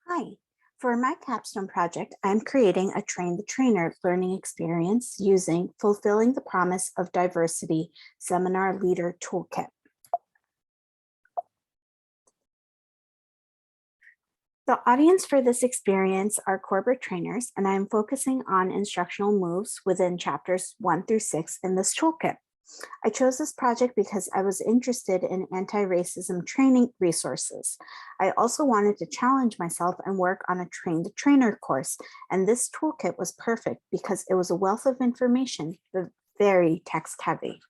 Hi. For my capstone project, I'm creating a train the trainer learning experience using Fulfilling the Promise of Diversity Seminar Leader Toolkit. The audience for this experience are corporate trainers, and I'm focusing on instructional moves within chapters 1 through 6 in this toolkit. I chose this project because I was interested in anti-racism training resources. I also wanted to challenge myself and work on a train the trainer course, and this toolkit was perfect because it was a wealth of information, but very text heavy.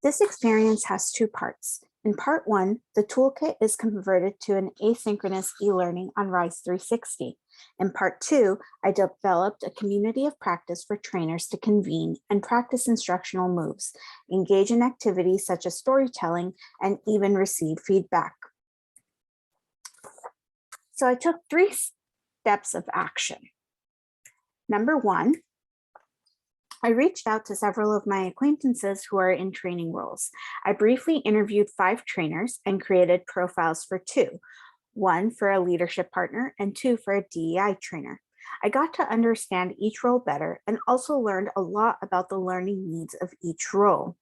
This experience has two parts. In part one, the toolkit is converted to an asynchronous e-learning on Rise 360. In part two, I developed a community of practice for trainers to convene and practice instructional moves, engage in activities such as storytelling, and even receive feedback. So I took 3 steps of action. Number one, I reached out to several of my acquaintances who are in training roles. I briefly interviewed 5 trainers and created profiles for 2, one for a leadership partner and 2 for a DEI trainer. I got to understand each role better and also learned a lot about the learning needs of each role.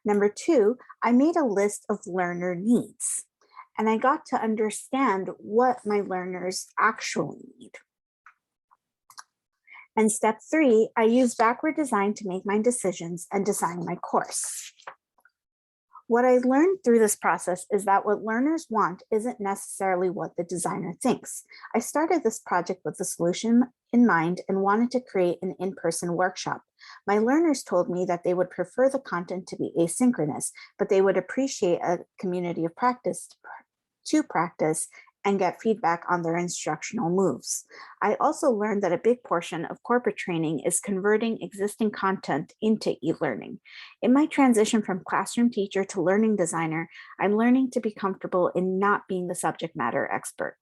Number 2, I made a list of learner needs, and I got to understand what my learners actually need. And step 3, I use backward design to make my decisions and design my course. What I learned through this process is that what learners want isn't necessarily what the designer thinks. I started this project with the solution in mind and wanted to create an in-person workshop. My learners told me that they would prefer the content to be asynchronous, but they would appreciate a community of practice to practice and get feedback on their instructional moves. I also learned that a big portion of corporate training is converting existing content into e-learning. In my transition from classroom teacher to learning designer, I'm learning to be comfortable in not being the subject matter expert.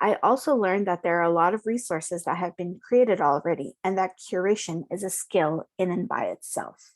I also learned that there are a lot of resources that have been created already and that curation is a skill in and by itself.